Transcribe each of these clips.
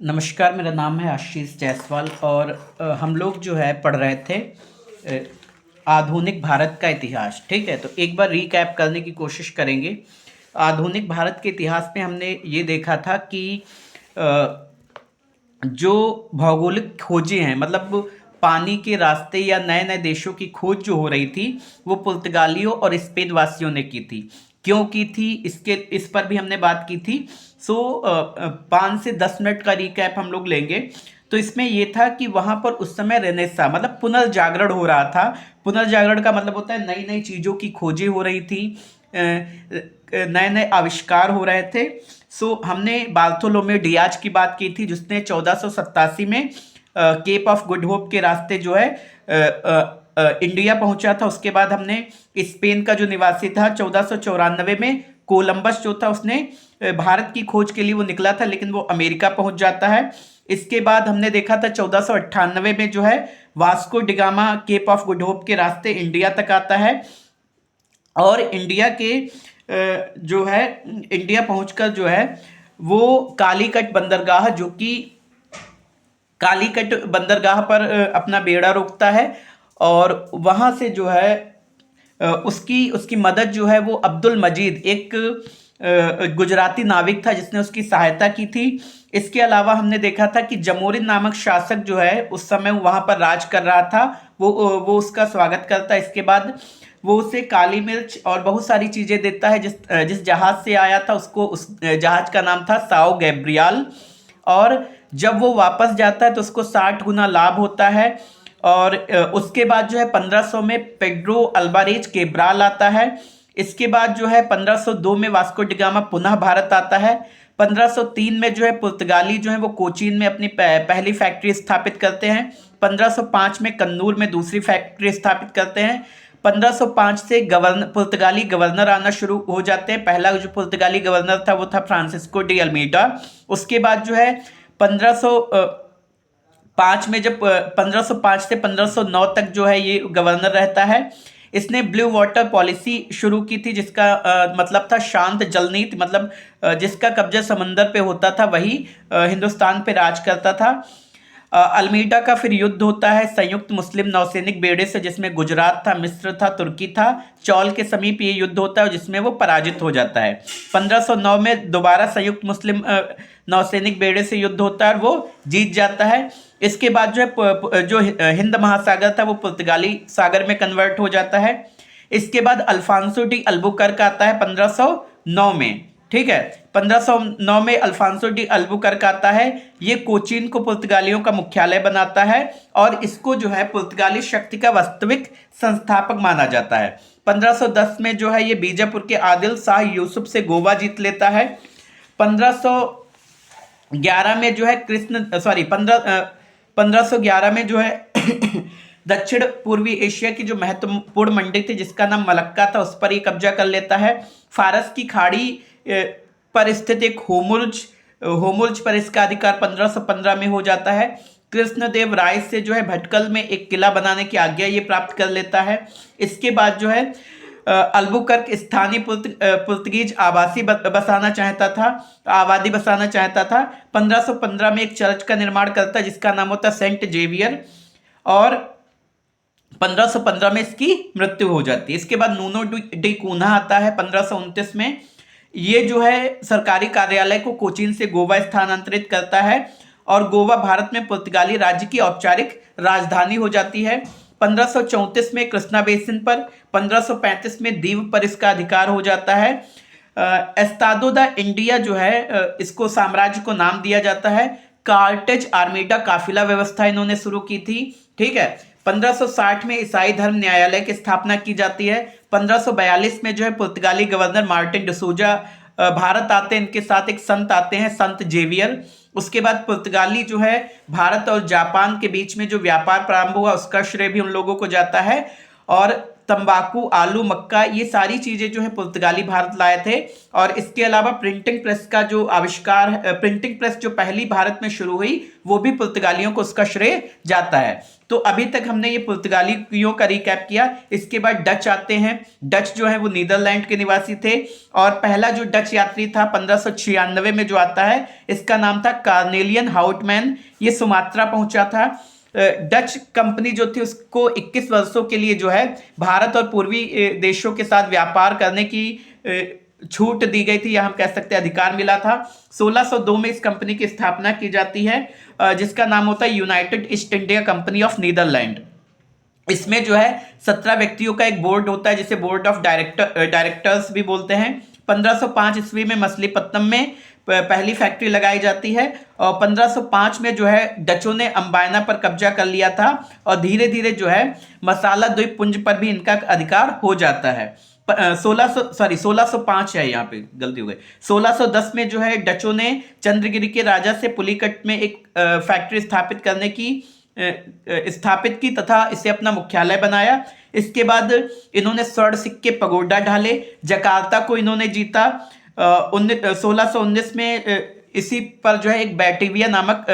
नमस्कार, मेरा नाम है आशीष जायसवाल और हम लोग जो है पढ़ रहे थे अ, आधुनिक भारत का इतिहास। ठीक है, तो एक बार रीकैप करने की कोशिश करेंगे। आधुनिक भारत के इतिहास में हमने ये देखा था कि अ, जो भौगोलिक खोजें हैं, मतलब पानी के रास्ते या नए नए देशों की खोज जो हो रही थी, वो पुर्तगालियों और स्पेन वासियों ने की थी। क्यों की थी, इस पर भी हमने बात की थी। सो 5 से 10 मिनट का रिकैप हम लोग लेंगे। तो इसमें ये था कि वहां पर उस समय रेनेसा मतलब पुनर्जागरण हो रहा था। पुनर्जागरण का मतलब होता है नई नई चीजों की खोजें हो रही थी, नए नए आविष्कार हो रहे थे। सो हमने बार्थोलोमेव डियाज की बात की थी, जिसने 1487 में केप ऑफ गुड होप के रास्ते जो है इंडिया पहुंचा था। उसके बाद हमने स्पेन का जो निवासी था 1494 में कोलंबस जो था, उसने भारत की खोज के लिए वो निकला था, लेकिन वो अमेरिका पहुंच जाता है। इसके बाद हमने देखा था 1498 में जो है Vasco da Gama Cape of Good Hope के रास्ते इंडिया तक आता है और इंडिया के जो है इंडिया पहुंचकर जो है वो कालीकट बंदरगाह, जो कि कालीकट बंदरगाह पर अपना बेड़ा रोकता है। और वहां से जो है उसकी उसकी मदद जो है वो अब्दुल मजीद, एक गुजराती नाविक था जिसने उसकी सहायता की थी। इसके अलावा हमने देखा था कि जमोरिन नामक शासक जो है उस समय वहां पर राज कर रहा था, वो उसका स्वागत करता है। इसके बाद वो उसे काली मिर्च और बहुत सारी चीजें देता है। जिस जिस जहाज से आया था उसको, उस जहाज का नाम था साओ गैब्रियल। और जब वो वापस जाता है तो उसको 60 गुना लाभ होता है। और उसके बाद जो है 1500 में पेड्रो अल्वारेज केब्राल आता है। इसके बाद जो है 1502 में वास्को डिगामा पुनः भारत आता है। 1503 में जो है पुर्तगाली जो है वो कोचीन में अपनी पहली फैक्ट्री स्थापित करते हैं। 1505 में कन्नूर में दूसरी फैक्ट्री स्थापित करते हैं। 1505 से पुर्तगाली गवर्नर आना शुरू हो जाते हैं। पहला जो पुर्तगाली गवर्नर था वो था फ्रांसिस्को डी अल्मीडा। उसके बाद जो है 1505 में, जब 1505 से 1509 तक जो है ये गवर्नर रहता है। इसने ब्लू वाटर पॉलिसी शुरू की थी, जिसका मतलब था शांत जल नीति, मतलब जिसका कब्जा समंदर पे होता था वही हिंदुस्तान पे राज करता था। अल्मीडा का फिर युद्ध होता है संयुक्त मुस्लिम नौसैनिक बेड़े से, जिसमें गुजरात था, मिस्र था, तुर्की था। चौल के समीप ये युद्ध होता है जिसमें वो पराजित हो जाता है। 1509 में दोबारा संयुक्त मुस्लिम नौसैनिक बेड़े से युद्ध होता है और वो जीत जाता है। इसके बाद जो है जो हिंद महासागर था वो पुर्तगाली सागर में कन्वर्ट हो जाता है। इसके बाद अल्फांसो डी अल्बुकर्क आता है 1509 में। ठीक है, 1509 में अल्फांसो डी अल्बुकर्क आता है। ये कोचीन को पुर्तगालियों का मुख्यालय बनाता है और इसको जो है पुर्तगाली शक्ति का वास्तविक संस्थापक माना जाता है। 1510 में जो है ये बीजापुर के आदिल शाह यूसुफ से गोवा जीत लेता है। 1511 में जो है 1511 में जो है दक्षिण पूर्वी एशिया की जो महत्वपूर्ण मंडी थी जिसका नाम मलक्का था, उस पर ही कब्जा कर लेता है। फारस की खाड़ी पर स्थित एक होमुल्ज पर इसका अधिकार 1515 में हो जाता है। कृष्णदेव राय से जो है भटकल में एक किला बनाने की आज्ञा ये प्राप्त कर लेता है। इसके बाद जो है अल्बुकर्क स्थानीय पुर्तगीज आबादी बसाना चाहता था। 1515 में एक चर्च का निर्माण करता है जिसका नाम होता सेंट जेवियर, और 1515 में इसकी मृत्यु हो जाती है। इसके बाद नूनो डी कून्हा आता है 1529 में। ये जो है सरकारी कार्यालय को कोचीन से गोवा स्थानांतरित करता है और गोवा भारत में पुर्तगाली राज्य की औपचारिक राजधानी हो जाती है। 1534 में कृष्णा बेसिन पर, 1535 में दीव पर इसका अधिकार हो जाता है। एस्तादो द इंडिया जो है इसको साम्राज्य को नाम दिया जाता है। कार्टेज आर्मीडा काफिला व्यवस्था इन्होंने शुरू की थी। ठीक है, 1560 में ईसाई धर्म न्यायालय की स्थापना की जाती है। 1542 में जो है पुर्तगाली गवर्नर मार्टिन डिसूजा भारत आते हैं, इनके साथ एक संत आते हैं, संत जेवियर। उसके बाद पुर्तगाली जो है भारत और जापान के बीच में जो व्यापार प्रारंभ हुआ उसका श्रेय भी उन लोगों को जाता है। और तंबाकू, आलू, मक्का, ये सारी चीजें जो है पुर्तगाली भारत लाए थे। और इसके अलावा प्रिंटिंग प्रेस का जो आविष्कार, प्रिंटिंग प्रेस जो पहली भारत में शुरू हुई, वो भी पुर्तगालियों को उसका श्रेय जाता है। तो अभी तक हमने ये पुर्तगालियों का रिकैप किया। इसके बाद डच आते हैं। डच जो है वो नीदरलैंड के निवासी थे, और पहला जो डच यात्री था 1596 में जो आता है, इसका नाम था कार्नेलियन हाउटमैन। ये सुमात्रा पहुंचा था। डच कंपनी जो थी उसको 21 वर्षों के लिए जो है भारत और पूर्वी देशों के साथ व्यापार करने की छूट दी गई थी, या हम कह सकते हैं अधिकार मिला था। 1602 में इस कंपनी की स्थापना की जाती है, जिसका नाम होता है United East India Company of Netherland. इसमें जो है 17 व्यक्तियों का एक बोर्ड होता है, जिसे बोर्ड ऑफ डायरेक्टर्स भी बोलते हैं। 1505 ईस्वी में मछलीपट्टनम में पहली फैक्ट्री लगाई जाती है, और 1505 में जो है डचों ने अंबायना पर कब्जा कर लिया था, और धीरे धीरे जो है मसाला द्वीपपुंज पर भी इनका अधिकार हो जाता है। 1605 है, यहाँ पे गलती हो गई। 1610 में जो है डचों ने चंद्रगिरी के राजा से पुलिकट में एक फैक्ट्री स्थापित की तथा इसे अपना मुख्यालय बनाया। इसके बाद इन्होंने स्वर्ण सिक्के, पगोडा ढाले। जकार्ता को इन्होंने जीता। 1619 में इसी पर जो है एक बैटिविया नामक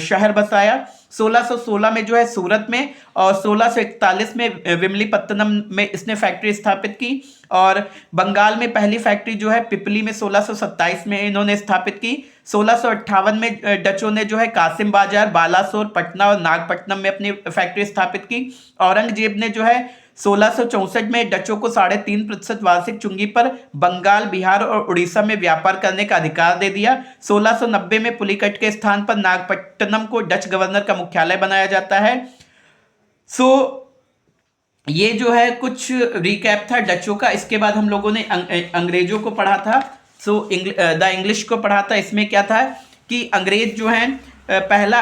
शहर बसाया। 1616 में जो है सूरत में, और 1641 में विमलीपत्तनम में इसने फैक्ट्री स्थापित की। और बंगाल में पहली फैक्ट्री जो है पिपली में 1627 में इन्होंने स्थापित की। 1658 में डचों ने जो है कासिम बाजार, बालासोर, पटना और नागपट्टनम में अपनी फैक्ट्री स्थापित की। औरंगजेब ने जो है 1664 में डचों को 3.5% वार्षिक चुंगी पर बंगाल, बिहार और उड़ीसा में व्यापार करने का अधिकार दे दिया। 1690 में पुलिकट के स्थान पर नागपट्टनम को डच गवर्नर का मुख्यालय बनाया जाता है। ये जो है कुछ रिकैप था डचों का। इसके बाद हम लोगों ने अंग्रेजों को पढ़ा था। द इंग्लिश को पढ़ा था। इसमें क्या था कि अंग्रेज जो है, पहला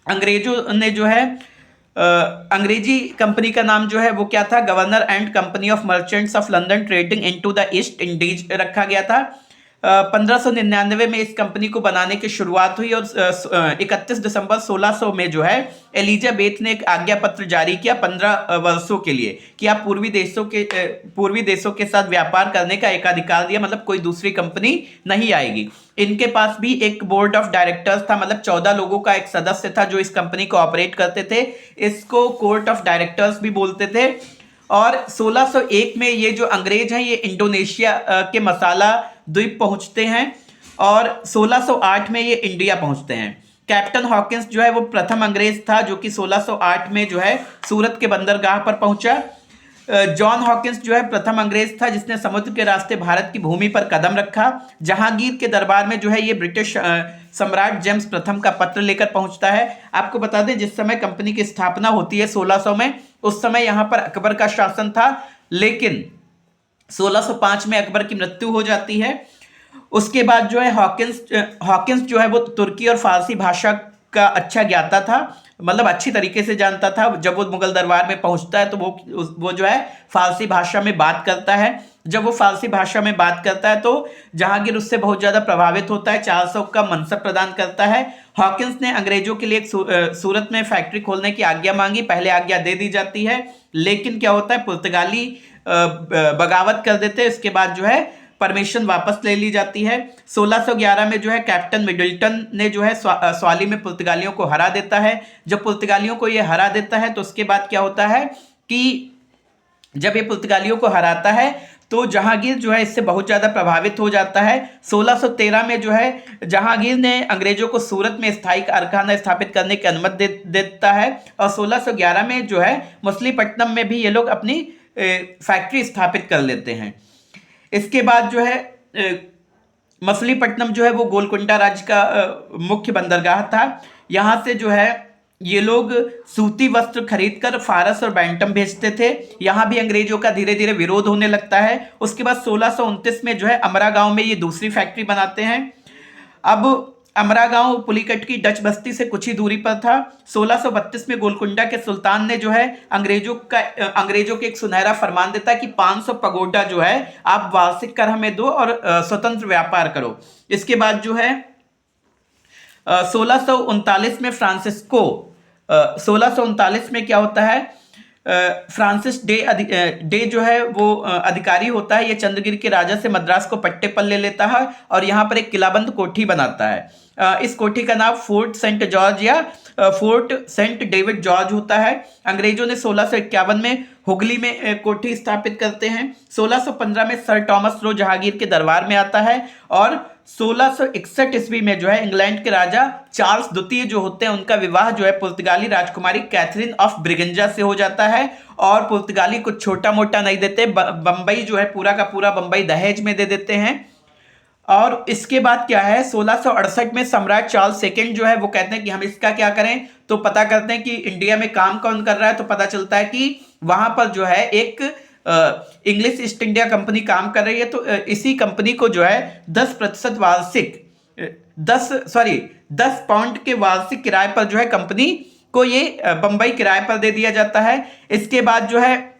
अंग्रेजों ने जो है अंग्रेजी कंपनी का नाम जो है वो क्या था, governor and company of merchants of London trading into the east Indies रखा गया था। 1599 में इस कंपनी को बनाने की शुरुआत हुई, और 31 दिसंबर 1600 में जो है एलिजाबेथ ने एक आज्ञा पत्र जारी किया 15 वर्षों के लिए, कि आप पूर्वी देशों के साथ व्यापार करने का एकाधिकार दिया, मतलब कोई दूसरी कंपनी नहीं आएगी। इनके पास भी एक बोर्ड ऑफ डायरेक्टर्स था, मतलब 14 लोगों का एक सदस्य था जो इस कंपनी को ऑपरेट करते थे। इसको कोर्ट ऑफ डायरेक्टर्स भी बोलते थे। और 1601 में ये जो अंग्रेज हैं ये इंडोनेशिया के मसाला द्वीप पहुंचते हैं, और 1608 में ये इंडिया पहुंचते हैं। कैप्टन हॉकिंस जो है वो प्रथम अंग्रेज था जो कि 1608 में जो है सूरत के बंदरगाह पर पहुंचा। जॉन हॉकिंस जो है प्रथम अंग्रेज था जिसने समुद्र के रास्ते भारत की भूमि पर कदम रखा। जहांगीर के दरबार में जो है ये ब्रिटिश सम्राट जेम्स प्रथम का पत्र लेकर पहुंचता है। आपको बता दें जिस समय कंपनी की स्थापना होती है 1600 में, उस समय यहां पर अकबर का शासन था, लेकिन 1605 में अकबर की मृत्यु हो जाती है। उसके बाद जो है हॉकिंस जो है वो तुर्की और फारसी भाषा का अच्छा ज्ञाता था, मतलब अच्छी तरीके से जानता था। जब वो मुगल दरबार में पहुंचता है तो वो जो है फारसी भाषा में बात करता है। जब वो फारसी भाषा में बात करता है तो जहांगीर उससे बहुत ज़्यादा प्रभावित होता है, 400 का मनसब प्रदान करता है। हॉकिंस ने अंग्रेजों के लिए एक सूरत में फैक्ट्री खोलने की आज्ञा मांगी। पहले आज्ञा दे दी जाती है, लेकिन क्या होता है पुर्तगाली बगावत कर देते हैं। इसके बाद जो है परमिशन वापस ले ली जाती है। 1611 में जो है कैप्टन मिडल्टन ने जो है स्वाली में पुर्तगालियों को हरा देता है। जब पुर्तगालियों को ये हरा देता है तो उसके बाद क्या होता है कि जब ये पुर्तगालियों को हराता है तो जहांगीर जो है इससे बहुत ज़्यादा प्रभावित हो जाता है। 1613 में जो है जहांगीर ने अंग्रेजों को सूरत में स्थायी कारखाना स्थापित करने की अनुमति देता है, और 1611 में जो है मछलीपट्टनम में भी ये लोग अपनी फैक्ट्री स्थापित कर लेते हैं। इसके बाद जो है मछलीपट्टनम जो है वो गोलकुंडा राज्य का मुख्य बंदरगाह था। यहाँ से जो है ये लोग सूती वस्त्र खरीदकर फारस और बैंटम भेजते थे। यहाँ भी अंग्रेजों का धीरे धीरे विरोध होने लगता है। उसके बाद 1629 में जो है अमरा गांव में ये दूसरी फैक्ट्री बनाते हैं। अब अमरा गांव पुलिकट की डच बस्ती से कुछ ही दूरी पर था। 1632 में गोलकुंडा के सुल्तान ने जो है अंग्रेजों के एक सुनहरा फरमान देता है कि 500 पगोडा जो है आप वार्षिक कर हमें दो और स्वतंत्र व्यापार करो। इसके बाद जो है 1639 में 1639 में क्या होता है फ्रांसिस डे जो है वो अधिकारी होता है। ये चंद्रगिरी के राजा से मद्रास को पट्टे पर ले लेता है और यहाँ पर एक किलाबंद कोठी बनाता है। इस कोठी का नाम फोर्ट सेंट जॉर्ज या फोर्ट सेंट डेविड जॉर्ज होता है। अंग्रेजों ने 1651 में हुगली में कोठी स्थापित करते हैं। 1615 में सर टॉमस रो जहांगीर के दरबार में आता है और 1661 ईस्वी में जो है इंग्लैंड के राजा चार्ल्स द्वितीय जो होते हैं उनका विवाह जो है पुर्तगाली राजकुमारी कैथरीन ऑफ ब्रिगेंजा से हो जाता है। और पुर्तगाली कुछ छोटा मोटा नहीं देते, बंबई जो है पूरा का पूरा बंबई दहेज में दे देते हैं। और इसके बाद क्या है, 1668 में सम्राट चार्ल्स सेकंड जो है वो कहते हैं कि हम इसका क्या करें, तो पता करते हैं कि इंडिया में काम कौन कर रहा है। तो पता चलता है कि वहां पर जो है एक इंग्लिश ईस्ट इंडिया कंपनी काम कर रही है। तो इसी कंपनी को जो है 10% वार्षिक 10 पाउंड के वार्षिक किराए पर जो है कंपनी को ये बंबई किराए पर दे दिया जाता है। इसके बाद जो है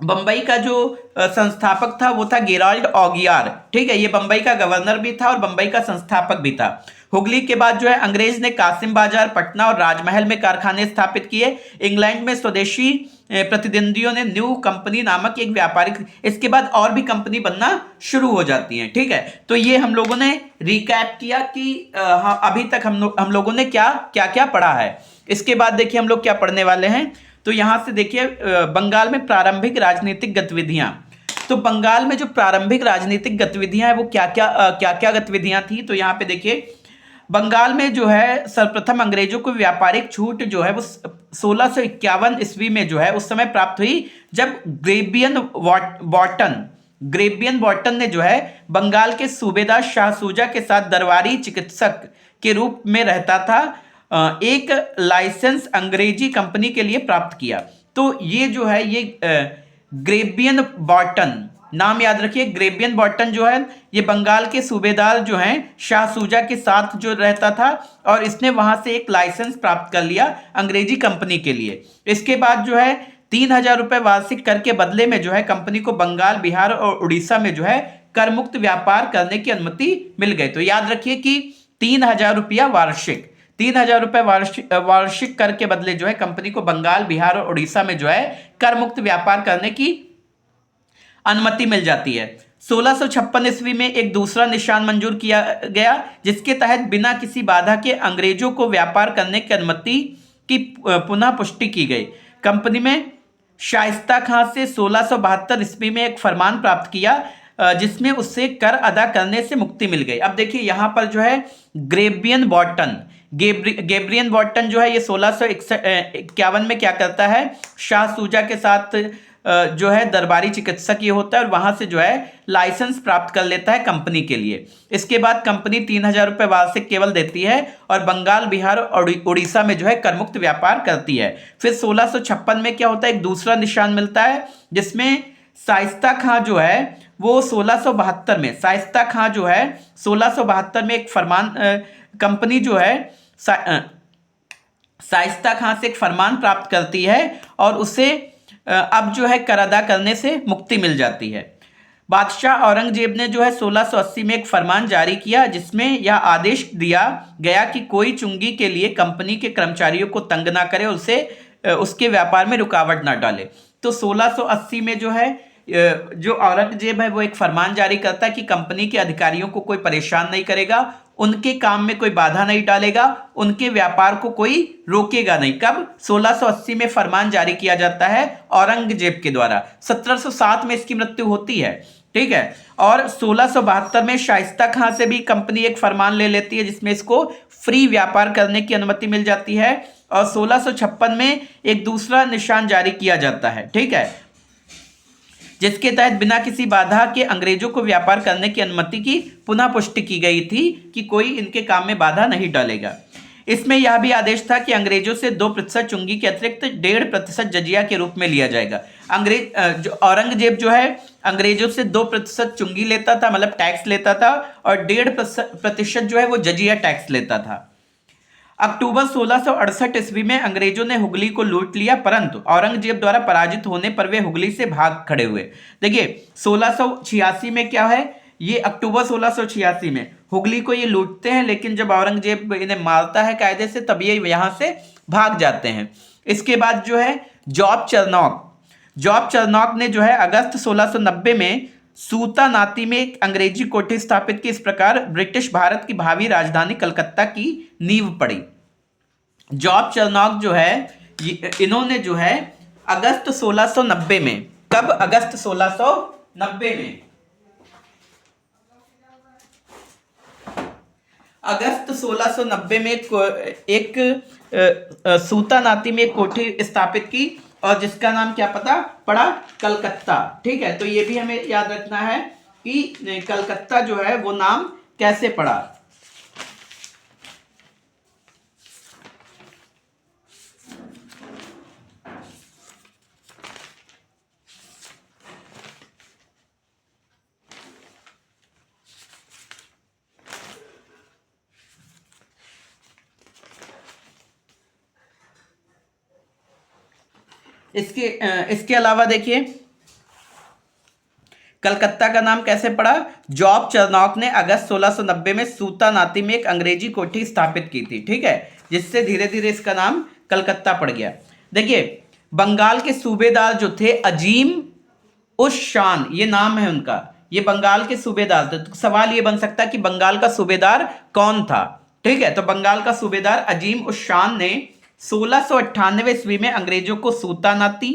बंबई का जो संस्थापक था वो था गेराल्ड ऑगियार, ठीक है। ये बंबई का गवर्नर भी था और बंबई का संस्थापक भी था। हुगली के बाद जो है अंग्रेज ने कासिम बाजार, पटना और राजमहल में कारखाने स्थापित किए। इंग्लैंड में स्वदेशी प्रतिद्वंदियों ने न्यू कंपनी नामक एक व्यापारिक, इसके बाद और भी कंपनी बनना शुरू हो जाती हैं, ठीक है। तो ये हम लोगों ने रिकैप किया कि अभी तक हम लोगों ने क्या क्या पढ़ा है। इसके बाद देखिए हम लोग क्या पढ़ने वाले हैं। तो यहां से देखिए बंगाल में प्रारंभिक राजनीतिक गतिविधियां। तो बंगाल में जो प्रारंभिक राजनीतिक गतिविधियां हैं वो क्या क्या गतिविधियां थी। तो यहाँ पे देखिए बंगाल में जो है सर्वप्रथम अंग्रेजों को व्यापारिक छूट जो है वो 1651 ईस्वी में जो है उस समय प्राप्त हुई, जब ग्रेबियन वॉटन ने जो है बंगाल के सूबेदार शाह सूजा के साथ दरबारी चिकित्सक के रूप में रहता था एक लाइसेंस अंग्रेजी कंपनी के लिए प्राप्त किया। तो ये जो है ये ग्रेबियन बॉटन, नाम याद रखिए, ग्रेबियन बॉटन जो है ये बंगाल के सूबेदार जो हैं शाह सूजा के साथ जो रहता था और इसने वहां से एक लाइसेंस प्राप्त कर लिया अंग्रेजी कंपनी के लिए। इसके बाद जो है 3000 रुपए वार्षिक कर के बदले में जो है कंपनी को बंगाल, बिहार और उड़ीसा में जो है कर मुक्त व्यापार करने की अनुमति मिल गई। तो याद रखिए कि 3000 रुपया वार्षिक, 3000 रुपए वार्षिक कर के बदले जो है कंपनी को बंगाल, बिहार और उड़ीसा में जो है कर मुक्त व्यापार करने की अनुमति मिल जाती है। 1656 ईस्वी में एक दूसरा निशान मंजूर किया गया जिसके तहत बिना किसी बाधा के अंग्रेजों को व्यापार करने की अनुमति की पुनः पुष्टि की गई। कंपनी में शाइस्ता खां से 1672 ईस्वी में एक फरमान प्राप्त किया जिसमें उससे कर अदा करने से मुक्ति मिल गई। अब देखिए यहाँ पर जो है ग्रेबियन बॉटन जो है ये 1651 में क्या करता है, शाह सूजा के साथ जो है दरबारी चिकित्सक ये होता है और वहां से जो है लाइसेंस प्राप्त कर लेता है कंपनी के लिए। इसके बाद कंपनी 3000 रुपए वार्षिक केवल देती है और बंगाल, बिहार और उड़ीसा में जो है करमुक्त व्यापार करती है। फिर 1656 में क्या होता है, एक दूसरा निशान मिलता है जिसमें शाइस्ता खां जो है वो 1672 में, शाइस्ता खां जो है 1672 में एक फरमान कंपनी जो है शाइस्ता खां से एक फरमान प्राप्त करती है और उसे अब जो है कर अदा करने से मुक्ति मिल जाती है। बादशाह औरंगजेब ने जो है 1680 में एक फरमान जारी किया जिसमें यह आदेश दिया गया कि कोई चुंगी के लिए कंपनी के कर्मचारियों को तंग ना करे, उसे उसके व्यापार में रुकावट ना डाले। तो 1680 में जो है जो औरंगजेब है वो एक फरमान जारी करता है कि कंपनी के अधिकारियों को कोई परेशान नहीं करेगा, उनके काम में कोई बाधा नहीं डालेगा, उनके व्यापार को कोई रोकेगा नहीं। कब? 1680 में फरमान जारी किया जाता है औरंगजेब के द्वारा। 1707 में इसकी मृत्यु होती है, ठीक है। और 1672 में शाइस्ता खां से भी कंपनी एक फरमान ले लेती है जिसमें इसको फ्री व्यापार करने की अनुमति मिल जाती है और 1656 में एक दूसरा निशान जारी किया जाता है, ठीक है, जिसके तहत बिना किसी बाधा के अंग्रेजों को व्यापार करने की अनुमति की पुनः पुष्टि की गई थी कि कोई इनके काम में बाधा नहीं डालेगा। इसमें यह भी आदेश था कि अंग्रेजों से 2% चुंगी के अतिरिक्त 1.5% जजिया के रूप में लिया जाएगा। जो औरंगजेब जो है अंग्रेजों से 2% चुंगी लेता था, मतलब टैक्स लेता था, और 1.5% जो है वो जजिया टैक्स लेता था। अक्टूबर 1668 ईस्वी में अंग्रेजों ने हुगली को लूट लिया, परंतु औरंगजेब द्वारा पराजित होने पर वे हुगली से भाग खड़े हुए। देखिए 1686 में क्या है, ये अक्टूबर 1686 में हुगली को ये लूटते हैं, लेकिन जब औरंगजेब इन्हें मारता है कायदे से तब ये यहाँ से भाग जाते हैं। इसके बाद जो है जॉब चरनॉक ने जो है अगस्त 1690 में सूता नाती में एक अंग्रेजी कोठी स्थापित की। इस प्रकार ब्रिटिश भारत की भावी राजधानी कलकत्ता की नींव पड़ी। जॉब चरनॉक जो है इन्होंने जो है अगस्त 1690 में, कब? अगस्त 1690 में, अगस्त 1690 में एक सूता नाती में एक कोठी स्थापित की और जिसका नाम क्या पड़ा? कलकत्ता। ठीक है, तो ये भी हमें याद रखना है कि कलकत्ता जो है वो नाम कैसे पड़ा। इसके अलावा देखिए कलकत्ता का नाम कैसे पड़ा? जॉब चरनॉक ने अगस्त 1690 में सूता नाती में एक अंग्रेजी कोठी स्थापित की थी। ठीक है, जिससे धीरे धीरे इसका नाम कलकत्ता पड़ गया। देखिए बंगाल के सूबेदार जो थे अजीम उस शान, ये नाम है उनका, ये बंगाल के सूबेदार थे। तो सवाल ये बन सकता है कि बंगाल का सूबेदार कौन था? ठीक है, तो बंगाल का सूबेदार अजीम उस शान ने 1698 ईस्वी में अंग्रेजों को सूता नाती,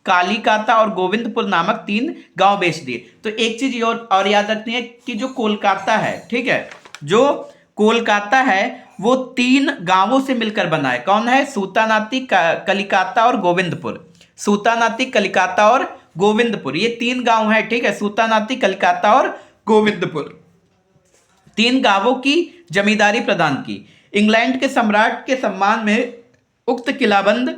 कालीकाता और गोविंदपुर नामक 3 गांव बेच दिए। तो एक चीज और याद रखनी है कि जो कोलकाता है, ठीक है, जो कोलकाता है वो 3 गांवों से मिलकर बना है। कौन है? सूतानाती, कलिकाता और गोविंदपुर। सूतानाती, कलिकाता और गोविंदपुर, ये 3 गांव है। ठीक है, सूतानाती, कलिकाता और गोविंदपुर, 3 गांवों की जमींदारी प्रदान की। इंग्लैंड के सम्राट के सम्मान में उक्त किलाबंद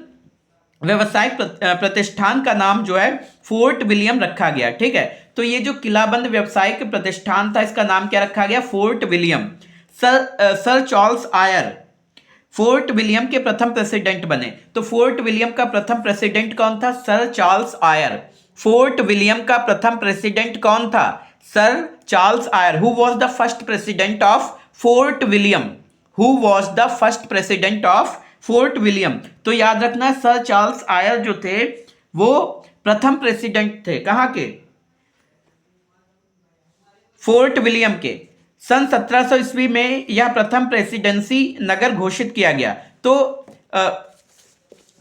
व्यवसायिक प्रतिष्ठान का नाम जो है फोर्ट विलियम रखा गया। ठीक है, तो ये जो किलाबंद व्यवसायिक प्रतिष्ठान था इसका नाम क्या रखा गया? Fort William. Sir Charles Eyre Fort William के प्रथम प्रेसिडेंट बने। तो फोर्ट विलियम का प्रथम प्रेसिडेंट कौन था? Sir Charles Eyre. Fort William का प्रथम प्रेसिडेंट कौन था? Sir Charles Eyre. Who was the first president of Fort William? Who was the first president of Fort William? तो याद रखना सर चार्ल्स आयर जो थे वो प्रथम प्रेसिडेंट थे। कहां के? फोर्ट विलियम के। सन 1700 ईस्वी में यह प्रथम प्रेसिडेंसी नगर घोषित किया गया। तो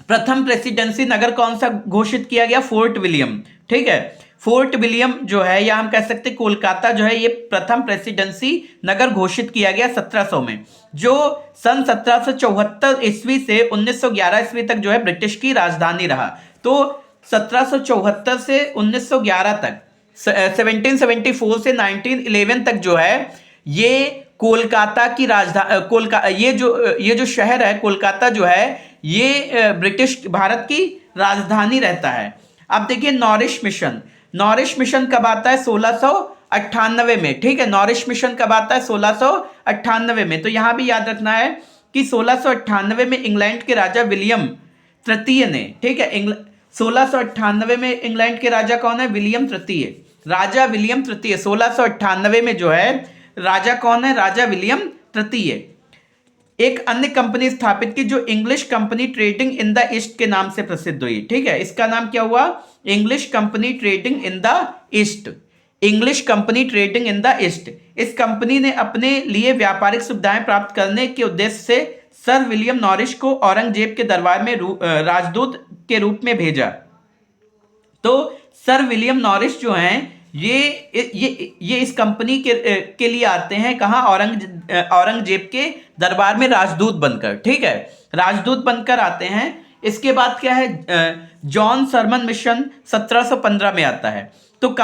प्रथम प्रेसिडेंसी नगर कौन सा घोषित किया गया? Fort William. ठीक है, फोर्ट विलियम जो है या हम कह सकते कोलकाता जो है ये प्रथम प्रेसिडेंसी नगर घोषित किया गया 1700 में, जो सन 1774 ईस्वी से 1911 ईस्वी तक जो है ब्रिटिश की राजधानी रहा। तो 1774 से 1911 तक, 1774 से 1911 तक जो है ये कोलकाता की राजधानी, ये जो शहर है कोलकाता जो है ये ब्रिटिश भारत की राजधानी रहता है। अब देखिए नॉरिश मिशन कब आता है? 1698 में। ठीक है, नॉरिश मिशन कब आता है? 1698 में। तो यहां भी याद रखना है कि 1698 में इंग्लैंड के राजा विलियम तृतीय ने, ठीक है, 1698 में इंग्लैंड के राजा कौन है? विलियम तृतीय, राजा विलियम तृतीय। 1698 में जो है राजा कौन है? राजा विलियम तृतीय। एक अन्य कंपनी स्थापित की जो English company trading in the east के नाम से प्रसिद्ध हुई। ठीक है, इसका नाम क्या हुआ? English company trading in the east. English company trading in the east. इस कंपनी ने अपने लिए व्यापारिक सुविधाएं प्राप्त करने के उद्देश्य से सर विलियम नॉरिश को औरंगजेब के दरबार में राजदूत के रूप में भेजा। तो सर विलियम नॉरिश जो हैं ये इस कंपनी के लिए आते हैं। कहाँ? औरंगजेब के दरबार में राजदूत बनकर। ठीक है, राजदूत बनकर आते हैं। इसके बाद क्या है? जॉन सरमन मिशन 1715 में आता है। तो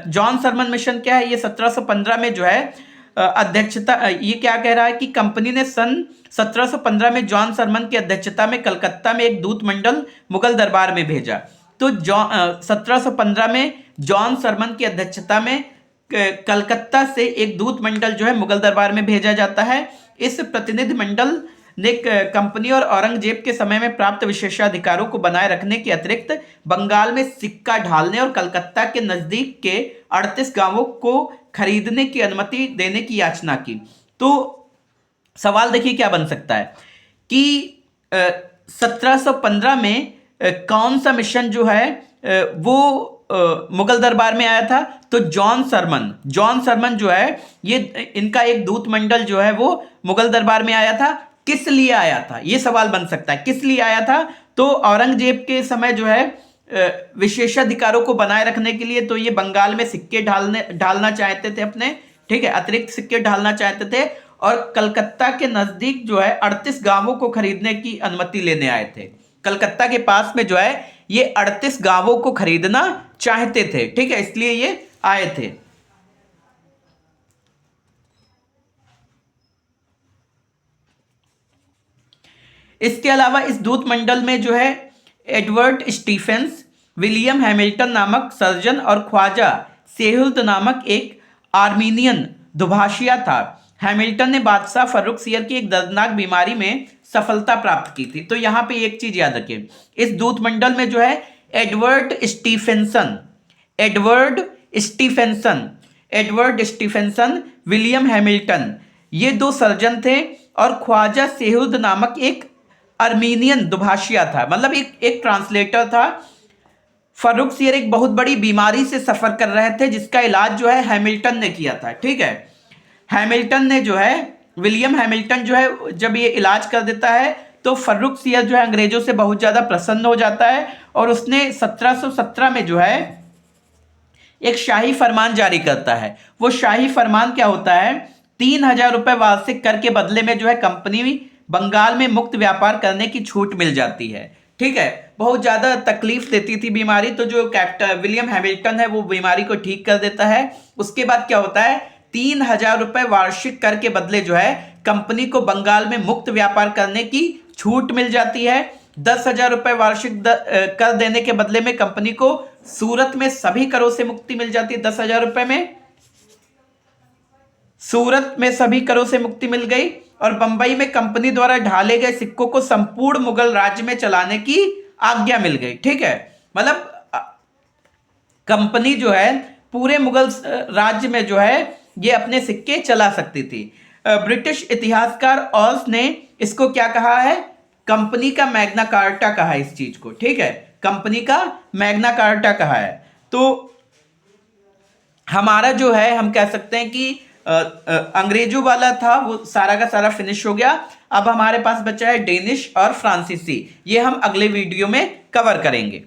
जॉन सरमन मिशन क्या है? ये 1715 में जो है अध्यक्षता, ये क्या कह रहा है कि कंपनी ने सन 1715 में जॉन सरमन की अध्यक्षता में कलकत्ता में एक दूत मंडल मुगल दरबार में भेजा। तो 1715 में जॉन सरमन की अध्यक्षता में कलकत्ता से एक दूत मंडल जो है मुगल दरबार में भेजा जाता है। इस प्रतिनिधि मंडल ने कंपनी और औरंगजेब के समय में प्राप्त विशेषाधिकारों को बनाए रखने के अतिरिक्त बंगाल में सिक्का ढालने और कलकत्ता के नजदीक के 38 गांवों को खरीदने की अनुमति देने की याचना की। तो सवाल देखिए क्या बन सकता है कि 1715 में कौन सा मिशन जो है वो मुगल दरबार में आया था? तो जॉन सरमन जो है, ये इनका एक दूत मंडल जो है वो मुगल दरबार में आया था। किस लिए आया था, ये सवाल बन सकता है, किस लिए आया था? तो औरंगजेब के समय जो है विशेषाधिकारों को बनाए रखने के लिए, तो ये बंगाल में सिक्के ढालना चाहते थे अपने, ठीक है, अतिरिक्त सिक्के ढालना चाहते थे, और कलकत्ता के नजदीक जो है 38 गांवों को खरीदने की अनुमति लेने आए थे। कलकत्ता के पास में जो है ये 38 गांवों को खरीदना चाहते थे, ठीक है, इसलिए ये आए थे। इसके अलावा इस दूत मंडल में जो है एडवर्ड स्टीफेंस, विलियम हैमिल्टन नामक सर्जन और ख्वाजा सेहुल्द नामक एक आर्मीनियन दुभाषिया था। हैमिल्टन ने बादशाह फर्रुखसियर की एक दर्दनाक बीमारी में सफलता प्राप्त की थी। तो यहां पे एक चीज याद रखिए, इस दूत मंडल में जो है एडवर्ड स्टीफेंसन, विलियम हैमिल्टन, ये दो सर्जन थे, और ख्वाजा सेहुल्द नामक एक आर्मीनियन दुभाषिया था, मतलब एक ट्रांसलेटर था। फर्रुखसियर एक बहुत बड़ी बीमारी से सफर कर रहे थे, जिसका इलाज जो है हैमिल्टन ने किया था, ठीक है। हैमिल्टन ने जो है, विलियम हैमिल्टन जो है, जब ये इलाज कर देता है तो फर्रुखसियर जो है अंग्रेजों से बहुत ज्यादा प्रसन्न हो जाता है, और उसने 1717 में जो है एक शाही फरमान जारी करता है। वो शाही फरमान क्या होता है? 3000 रुपए वार्षिक कर के बदले में जो है कंपनी बंगाल में मुक्त व्यापार करने की छूट मिल जाती है, ठीक है। बहुत ज्यादा तकलीफ देती थी बीमारी, तो जो कैप्टन विलियम हैमिल्टन है वो बीमारी को ठीक कर देता है। उसके बाद क्या होता है? 3000 रुपए वार्षिक कर के बदले जो है कंपनी को बंगाल में मुक्त व्यापार करने की छूट मिल जाती है। 10,000 रुपए वार्षिक कर देने के बदले में कंपनी को सूरत में सभी करों से मुक्ति मिल जाती है। 10,000 रुपए में सूरत में सभी करों से मुक्ति मिल गई, और बंबई में कंपनी द्वारा ढाले गए सिक्कों को संपूर्ण मुगल राज्य में चलाने की आज्ञा मिल गई, ठीक है। मतलब कंपनी जो है पूरे मुगल राज्य में जो है ये अपने सिक्के चला सकती थी। ब्रिटिश इतिहासकार ऑल्स ने इसको क्या कहा है? कंपनी का मैग्ना कार्टा कहा है इस चीज को, ठीक है, कंपनी का मैग्ना कार्टा कहा है। तो हमारा जो है, हम कह सकते हैं कि अंग्रेजों वाला था वो सारा का सारा फिनिश हो गया। अब हमारे पास बचा है डेनिश और फ्रांसीसी, ये हम अगले वीडियो में कवर करेंगे।